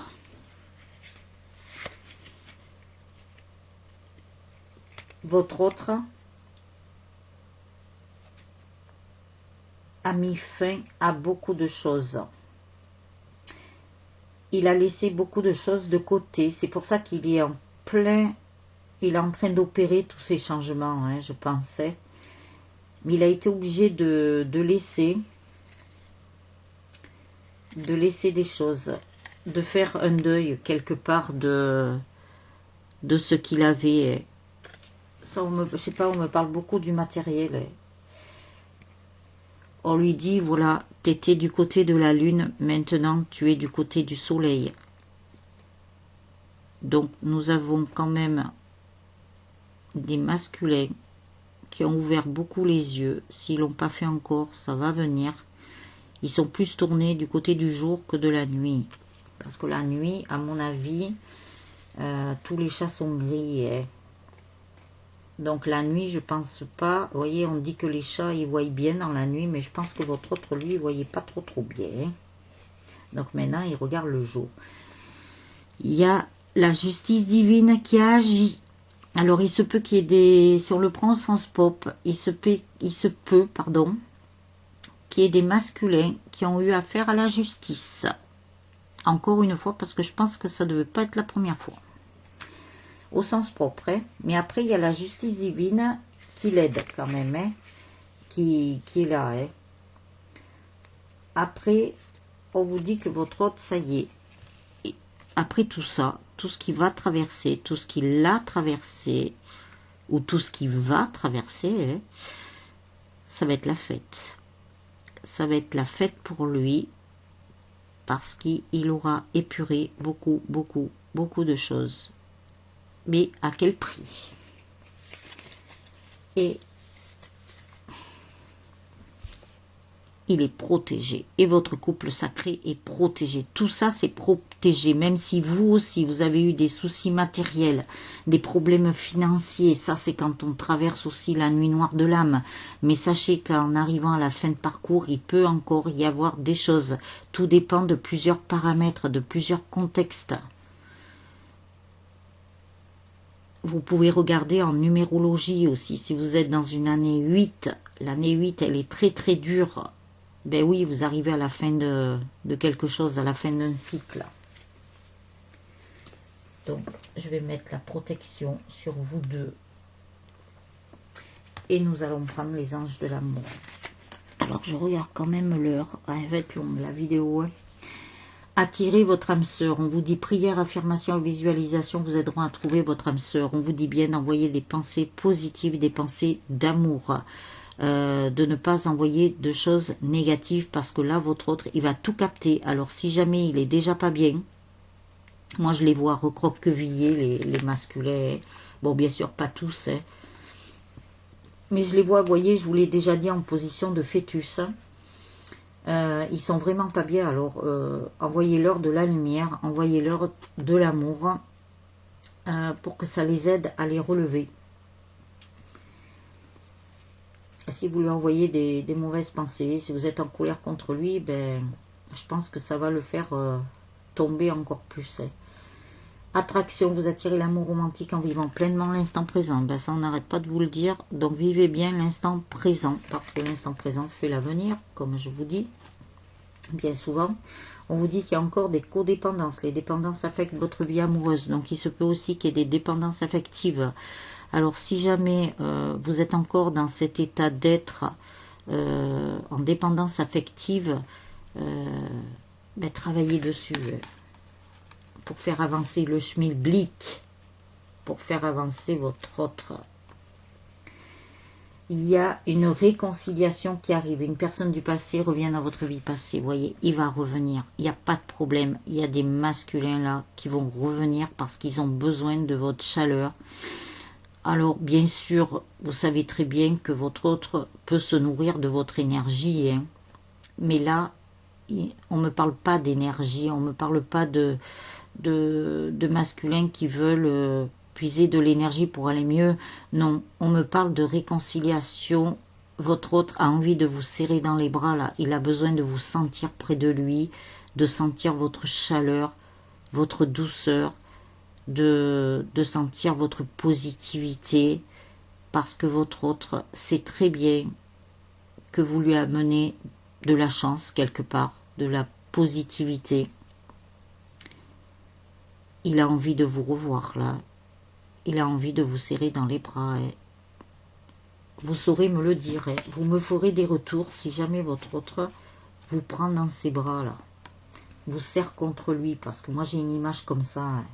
Votre autre a mis fin à beaucoup de choses. Il a laissé beaucoup de choses de côté. C'est pour ça qu'il est en plein... Il est en train d'opérer tous ces changements, hein, je pensais. Mais il a été obligé de laisser des choses, de faire un deuil quelque part de ce qu'il avait. Ça, je sais pas, on me parle beaucoup du matériel. On lui dit, voilà, tu étais du côté de la lune, maintenant tu es du côté du soleil. Donc nous avons quand même des masculins qui ont ouvert beaucoup les yeux. S'ils l'ont pas fait encore, ça va venir. Ils sont plus tournés du côté du jour que de la nuit. Parce que la nuit, à mon avis, tous les chats sont gris. Hein. Donc la nuit, je pense pas... Vous voyez, on dit que les chats, ils voient bien dans la nuit, mais je pense que votre autre, lui, il voyait pas trop bien. Hein. Donc maintenant, il regarde le jour. Il y a la justice divine qui a agi. Alors, il se peut qu'il y ait des... Si on le prend au sens pop, il se peut, qu'il y ait des masculins qui ont eu affaire à la justice. Encore une fois, parce que je pense que ça ne devait pas être la première fois. Au sens propre. Hein. Mais après, il y a la justice divine qui l'aide quand même. Hein. Qui est là. Hein. Après, on vous dit que votre hôte, ça y est. Et après tout ça, tout ce qui va traverser, tout ce qui l'a traversé, ou tout ce qui va traverser, hein, ça va être la fête. Ça va être la fête pour lui, parce qu'il aura épuré beaucoup de choses. Mais à quel prix? Et il est protégé. Et votre couple sacré est protégé. Tout ça, c'est protégé. Même si vous aussi, vous avez eu des soucis matériels, des problèmes financiers. Ça, c'est quand on traverse aussi la nuit noire de l'âme. Mais sachez qu'en arrivant à la fin de parcours, il peut encore y avoir des choses. Tout dépend de plusieurs paramètres, de plusieurs contextes. Vous pouvez regarder en numérologie aussi. Si vous êtes dans une année 8, l'année 8, elle est très dure. Ben oui, vous arrivez à la fin de quelque chose, à la fin d'un cycle. Donc, je vais mettre la protection sur vous deux. Et nous allons prendre les anges de l'amour. Alors, je regarde quand même l'heure. Elle va être longue, la vidéo. Attirez votre âme sœur. On vous dit prière, affirmation, visualisation vous aideront à trouver votre âme sœur. On vous dit bien d'envoyer des pensées positives, des pensées d'amour. De ne pas envoyer de choses négatives parce que là, votre autre, il va tout capter. Alors, si jamais il est déjà pas bien, moi, je les vois recroquevillés, les masculins. Bon, bien sûr, pas tous, hein. Mais je les vois, vous voyez, je vous l'ai déjà dit, en position de fœtus. Ils sont vraiment pas bien. Alors, envoyez-leur de la lumière, envoyez-leur de l'amour pour que ça les aide à les relever. Si vous lui envoyez des mauvaises pensées, si vous êtes en colère contre lui, ben, je pense que ça va le faire tomber encore plus. Hein. Attraction, vous attirez l'amour romantique en vivant pleinement l'instant présent. Ben, ça, on n'arrête pas de vous le dire. Donc, vivez bien l'instant présent, parce que l'instant présent fait l'avenir, comme je vous dis. Bien souvent, on vous dit qu'il y a encore des codépendances. Les dépendances affectent votre vie amoureuse. Donc, il se peut aussi qu'il y ait des dépendances affectives. Alors, si jamais vous êtes encore dans cet état d'être en dépendance affective, ben, travaillez dessus pour faire avancer le schmilblick, pour faire avancer votre autre. Il y a une réconciliation qui arrive. Une personne du passé revient dans votre vie passée. Vous voyez, il va revenir. Il n'y a pas de problème. Il y a des masculins là qui vont revenir parce qu'ils ont besoin de votre chaleur. Alors, bien sûr, vous savez très bien que votre autre peut se nourrir de votre énergie, hein. Mais là, on ne me parle pas d'énergie, on ne me parle pas de masculins qui veulent puiser de l'énergie pour aller mieux. Non, on me parle de réconciliation. Votre autre a envie de vous serrer dans les bras, là. Il a besoin de vous sentir près de lui, de sentir votre chaleur, votre douceur, de sentir votre positivité, parce que votre autre sait très bien que vous lui amenez de la chance quelque part, de la positivité. Il a envie de vous revoir là. Il a envie de vous serrer dans les bras. Hein. Vous saurez me le dire. Hein. Vous me ferez des retours si jamais votre autre vous prend dans ses bras là. Vous serre contre lui, parce que moi j'ai une image comme ça. Hein.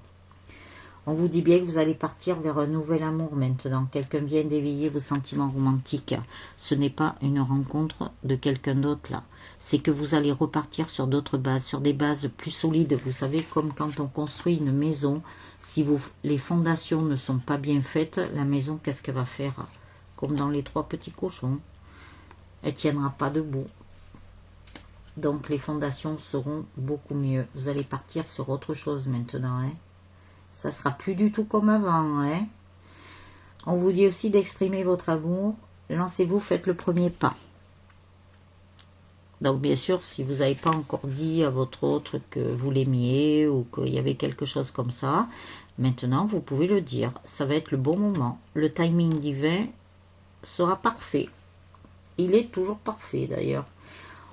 On vous dit bien que vous allez partir vers un nouvel amour maintenant. Quelqu'un vient d'éveiller vos sentiments romantiques. Ce n'est pas une rencontre de quelqu'un d'autre là. C'est que vous allez repartir sur d'autres bases, sur des bases plus solides. Vous savez, comme quand on construit une maison, si les fondations ne sont pas bien faites, la maison, qu'est-ce qu'elle va faire? Comme dans les 3 petits cochons. Elle ne tiendra pas debout. Donc les fondations seront beaucoup mieux. Vous allez partir sur autre chose maintenant. Hein. Ça sera plus du tout comme avant. Hein. On vous dit aussi d'exprimer votre amour. Lancez-vous, faites le premier pas. Donc bien sûr, si vous n'avez pas encore dit à votre autre que vous l'aimiez ou qu'il y avait quelque chose comme ça, maintenant vous pouvez le dire. Ça va être le bon moment. Le timing divin sera parfait. Il est toujours parfait d'ailleurs.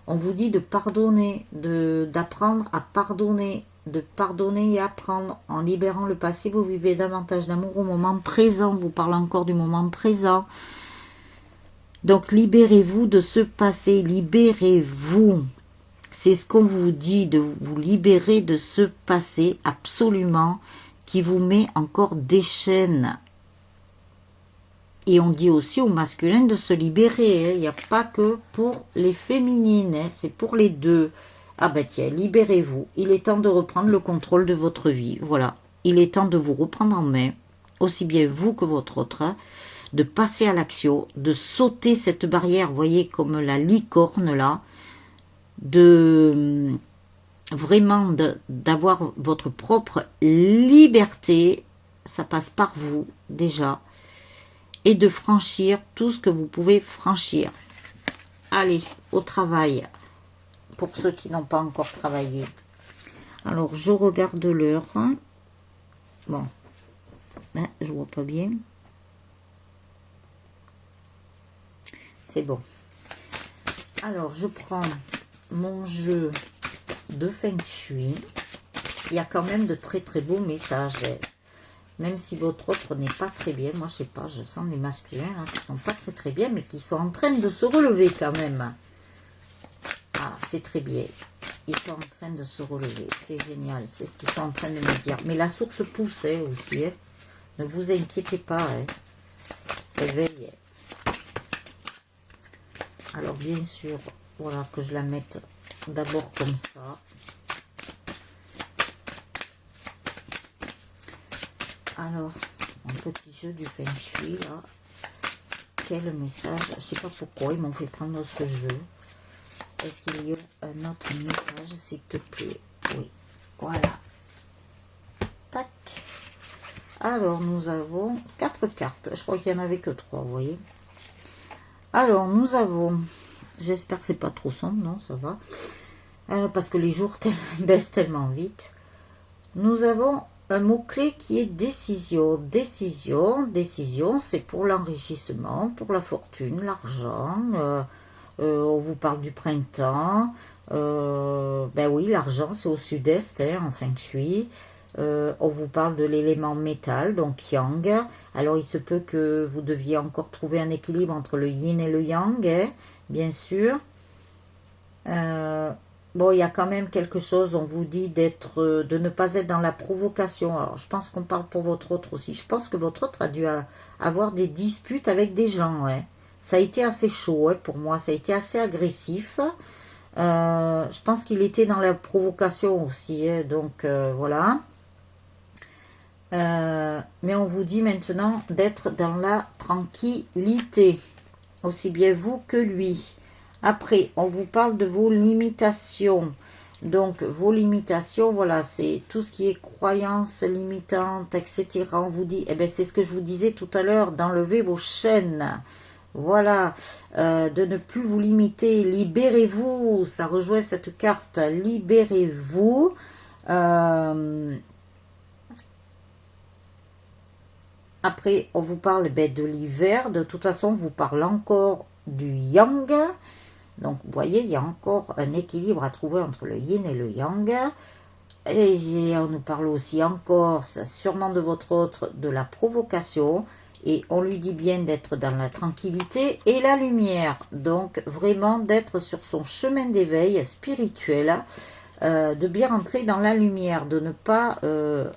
On vous dit de pardonner, d'apprendre à pardonner, de pardonner et apprendre. En libérant le passé, vous vivez davantage d'amour au moment présent. Vous parlez encore du moment présent. Donc, libérez-vous de ce passé. Libérez-vous. C'est ce qu'on vous dit, de vous libérer de ce passé absolument qui vous met encore des chaînes. Et on dit aussi aux masculins de se libérer. Hein. Il n'y a pas que pour les féminines. Hein. C'est pour les deux. Ah ben tiens, libérez-vous. Il est temps de reprendre le contrôle de votre vie. Voilà. Il est temps de vous reprendre en main. Aussi bien vous que votre autre. Hein. De passer à l'action. De sauter cette barrière. Vous voyez, comme la licorne là. De vraiment d'avoir votre propre liberté. Ça passe par vous déjà. Et de franchir tout ce que vous pouvez franchir. Allez, au travail. Pour ceux qui n'ont pas encore travaillé. Alors, je regarde l'heure. Bon. Hein, je vois pas bien. C'est bon. Alors, je prends mon jeu de Feng Shui. Il y a quand même de très très beaux messages. Même si votre autre n'est pas très bien. Moi, je sais pas, je sens des masculins hein, qui sont pas très très bien, mais qui sont en train de se relever quand même. Ah, c'est très bien. Ils sont en train de se relever. C'est génial. C'est ce qu'ils sont en train de me dire. Mais la source pousse hein, aussi. Hein. Ne vous inquiétez pas. Hein. Éveille. Alors, bien sûr, voilà que je la mette d'abord comme ça. Alors, un petit jeu du Feng Shui, là. Quel message. Je ne sais pas pourquoi ils m'ont fait prendre ce jeu. Est-ce qu'il y a un autre message, s'il te plaît? Oui. Voilà. Tac. Alors, nous avons 4 cartes. Je crois qu'il n'y en avait que 3, vous voyez. Alors, nous avons... J'espère que c'est pas trop sombre, non, ça va. Parce que les jours baissent tellement vite. Nous avons... un mot-clé qui est décision. Décision, décision, c'est pour l'enrichissement, pour la fortune, l'argent. On vous parle du printemps. Ben oui, l'argent, c'est au sud-est, hein, en Feng Shui. On vous parle de l'élément métal, donc yang. Alors, il se peut que vous deviez encore trouver un équilibre entre le yin et le yang, hein, bien sûr. Bon, il y a quand même quelque chose, on vous dit de ne pas être dans la provocation. Alors, je pense qu'on parle pour votre autre aussi. Je pense que votre autre a dû avoir des disputes avec des gens. Ouais. Ça a été assez chaud pour moi, ça a été assez agressif. Je pense qu'il était dans la provocation aussi. Donc, voilà. Mais on vous dit maintenant d'être dans la tranquillité, aussi bien vous que lui. Après, on vous parle de vos limitations. Donc, vos limitations, voilà, c'est tout ce qui est croyances limitantes, etc. On vous dit, eh bien, c'est ce que je vous disais tout à l'heure, d'enlever vos chaînes. Voilà, de ne plus vous limiter. Libérez-vous, ça rejoint cette carte. Libérez-vous. Après, on vous parle de l'hiver. De toute façon, on vous parle encore du yang. Donc, vous voyez, il y a encore un équilibre à trouver entre le yin et le yang. Et on nous parle aussi encore, sûrement de votre autre, de la provocation. Et on lui dit bien d'être dans la tranquillité et la lumière. Donc, vraiment d'être sur son chemin d'éveil spirituel. De bien rentrer dans la lumière, de ne pas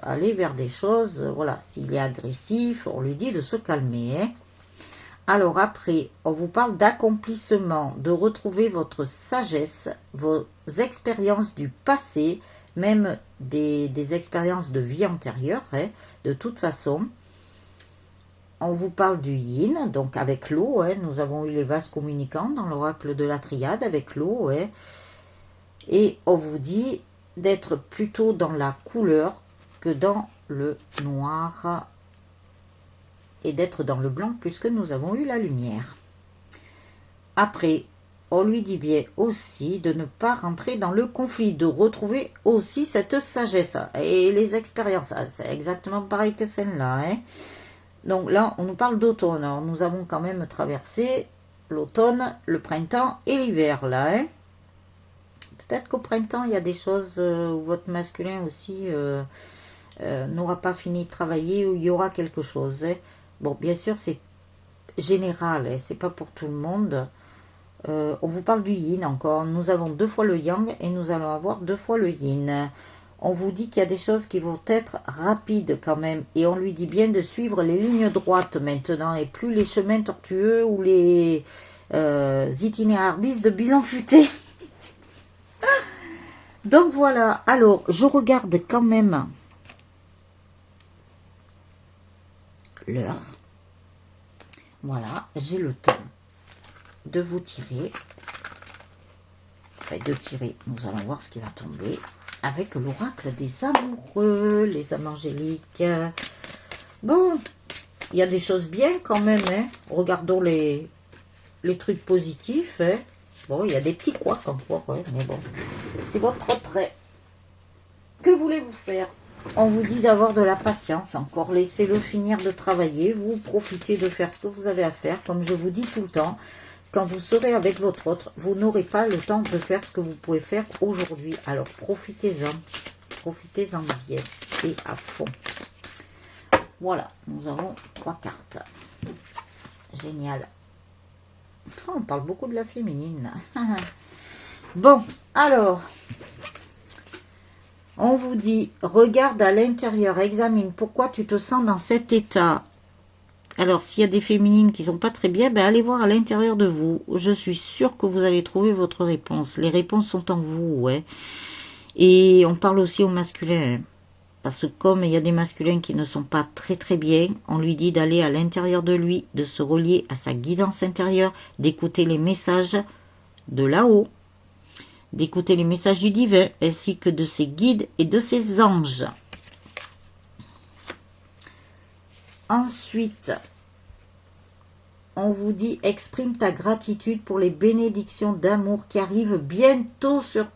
aller vers des choses, voilà, s'il est agressif, on lui dit de se calmer. Hein. Alors après, on vous parle d'accomplissement, de retrouver votre sagesse, vos expériences du passé, même des expériences de vie antérieure, hein, de toute façon. On vous parle du yin, donc avec l'eau, hein, nous avons eu les vases communicants dans l'oracle de la triade avec l'eau, hein. Et on vous dit d'être plutôt dans la couleur que dans le noir et d'être dans le blanc puisque nous avons eu la lumière. Après, on lui dit bien aussi de ne pas rentrer dans le conflit, de retrouver aussi cette sagesse et les expériences. C'est exactement pareil que celle-là. Hein. Donc là, on nous parle d'automne. Alors, nous avons quand même traversé l'automne, le printemps et l'hiver là. Hein. Peut-être qu'au printemps, il y a des choses où votre masculin aussi n'aura pas fini de travailler, où il y aura quelque chose. Hein. Bon, bien sûr, c'est général, hein, c'est pas pour tout le monde. On vous parle du yin encore. Nous avons 2 fois le yang et nous allons avoir 2 fois le yin. On vous dit qu'il y a des choses qui vont être rapides quand même. Et on lui dit bien de suivre les lignes droites maintenant et plus les chemins tortueux ou les itinéraires bis de bison futé. Donc voilà, alors je regarde quand même l'heure. Voilà, j'ai le temps de vous tirer. Enfin, de tirer, nous allons voir ce qui va tomber avec l'oracle des amoureux, les âmes angéliques. Bon, il y a des choses bien quand même. Hein. Regardons les trucs positifs. Hein. Bon, il y a des petits couacs encore, ouais, mais bon, c'est votre trait. Que voulez-vous faire? On vous dit d'avoir de la patience encore. Laissez-le finir de travailler. Vous profitez de faire ce que vous avez à faire. Comme je vous dis tout le temps, quand vous serez avec votre autre, vous n'aurez pas le temps de faire ce que vous pouvez faire aujourd'hui. Alors, profitez-en. Profitez-en bien et à fond. Voilà, nous avons 3 cartes. Génial. Oh, on parle beaucoup de la féminine. Bon, alors... On vous dit, regarde à l'intérieur, examine pourquoi tu te sens dans cet état. Alors, s'il y a des féminines qui ne sont pas très bien, ben allez voir à l'intérieur de vous. Je suis sûre que vous allez trouver votre réponse. Les réponses sont en vous, ouais. Et on parle aussi au masculin. Hein. Parce que comme il y a des masculins qui ne sont pas très très bien, on lui dit d'aller à l'intérieur de lui, de se relier à sa guidance intérieure, d'écouter les messages de là-haut, d'écouter les messages du divin, ainsi que de ses guides et de ses anges. Ensuite, on vous dit, exprime ta gratitude pour les bénédictions d'amour qui arrivent bientôt sur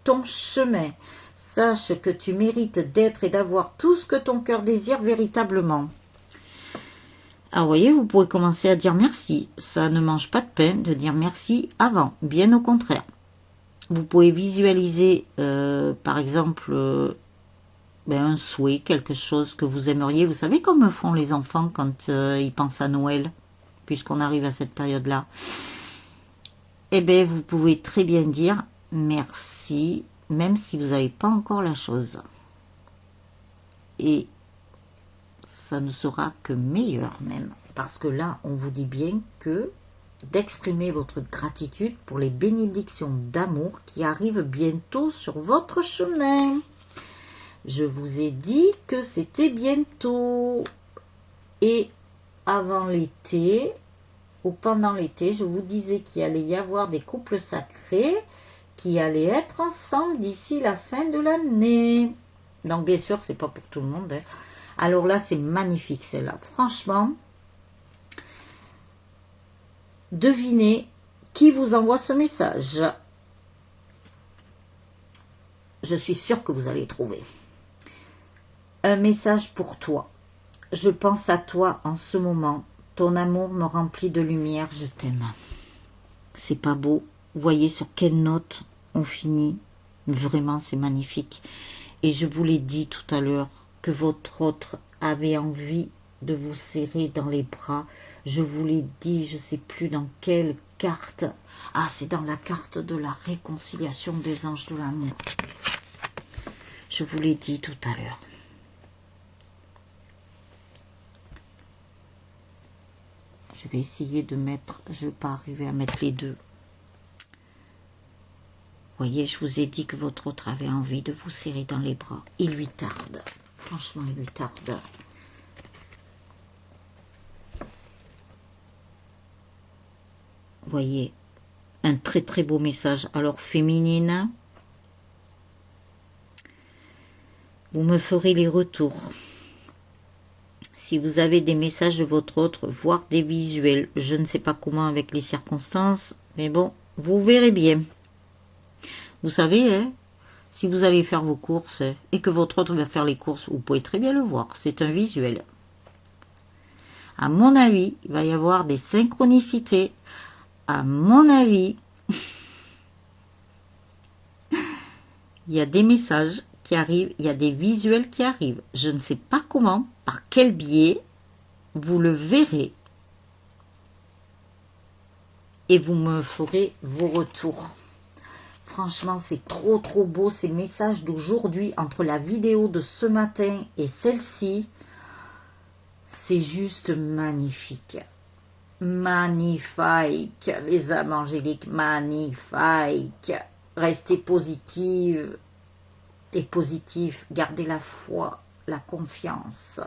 ton chemin. Sache que tu mérites d'être et d'avoir tout ce que ton cœur désire véritablement. Alors, vous voyez, vous pourrez commencer à dire merci. Ça ne mange pas de pain de dire merci avant, bien au contraire. Vous pouvez visualiser, par exemple, un souhait, quelque chose que vous aimeriez. Vous savez comme font les enfants quand ils pensent à Noël, puisqu'on arrive à cette période-là. Eh bien, vous pouvez très bien dire merci, même si vous n'avez pas encore la chose. Et ça ne sera que meilleur même. Parce que là, on vous dit bien que d'exprimer votre gratitude pour les bénédictions d'amour qui arrivent bientôt sur votre chemin. Je vous ai dit que c'était bientôt. Et avant l'été, ou pendant l'été, je vous disais qu'il allait y avoir des couples sacrés qui allaient être ensemble d'ici la fin de l'année. Donc bien sûr, c'est pas pour tout le monde. Hein. Alors là, c'est magnifique celle-là. Franchement, devinez qui vous envoie ce message. Je suis sûre que vous allez trouver. Un message pour toi. Je pense à toi en ce moment. Ton amour me remplit de lumière. Je t'aime. C'est pas beau. Vous voyez sur quelle note on finit. Vraiment, c'est magnifique. Et je vous l'ai dit tout à l'heure que votre autre avait envie de vous serrer dans les bras. Je vous l'ai dit, je ne sais plus dans quelle carte. Ah, c'est dans la carte de la réconciliation des anges de l'amour. Je vous l'ai dit tout à l'heure. Je vais essayer de mettre, je ne vais pas arriver à mettre les deux. Vous voyez, je vous ai dit que votre autre avait envie de vous serrer dans les bras. Il lui tarde. Franchement, il lui tarde. Vous voyez, un très très beau message. Alors, féminine, vous me ferez les retours. Si vous avez des messages de votre autre, voire des visuels, je ne sais pas comment avec les circonstances, mais bon, vous verrez bien. Vous savez, hein, si vous allez faire vos courses et que votre autre va faire les courses, vous pouvez très bien le voir. C'est un visuel. À mon avis, il va y avoir des synchronicités. À mon avis, il y a des messages qui arrivent, il y a des visuels qui arrivent. Je ne sais pas comment, par quel biais, vous le verrez. Et vous me ferez vos retours. Franchement, c'est trop trop beau ces messages d'aujourd'hui entre la vidéo de ce matin et celle-ci. C'est juste magnifique. Magnifique, les âmes angéliques, magnifique. Restez positive et positif. Gardez la foi, la confiance.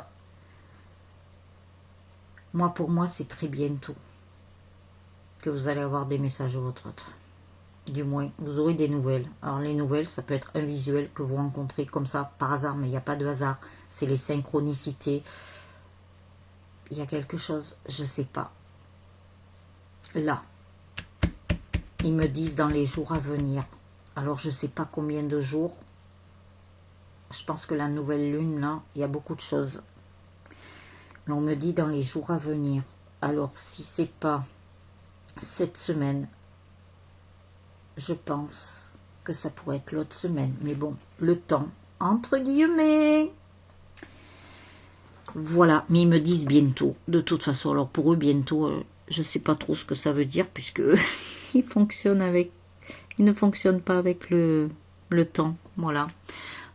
Moi, pour moi, c'est très bientôt que vous allez avoir des messages de votre autre. Du moins, vous aurez des nouvelles. Alors, les nouvelles, ça peut être un visuel que vous rencontrez comme ça, par hasard, mais il n'y a pas de hasard. C'est les synchronicités. Il y a quelque chose, je ne sais pas. Là, ils me disent dans les jours à venir. Alors, je ne sais pas combien de jours. Je pense que la nouvelle lune, là, il y a beaucoup de choses. Mais on me dit dans les jours à venir. Alors, si ce n'est pas cette semaine, je pense que ça pourrait être l'autre semaine. Mais bon, le temps, entre guillemets. Voilà, mais ils me disent bientôt. De toute façon, alors pour eux, bientôt, je ne sais pas trop ce que ça veut dire, puisque ils ne fonctionnent pas avec le temps. Voilà.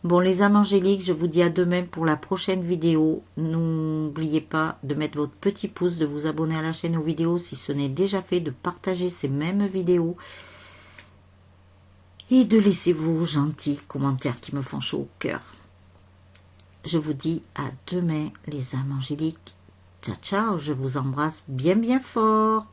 Bon, les âmes angéliques, je vous dis à demain pour la prochaine vidéo. N'oubliez pas de mettre votre petit pouce, de vous abonner à la chaîne aux vidéos si ce n'est déjà fait, de partager ces mêmes vidéos et de laisser vos gentils commentaires qui me font chaud au cœur. Je vous dis à demain, les âmes angéliques. Ciao, ciao, je vous embrasse bien bien fort.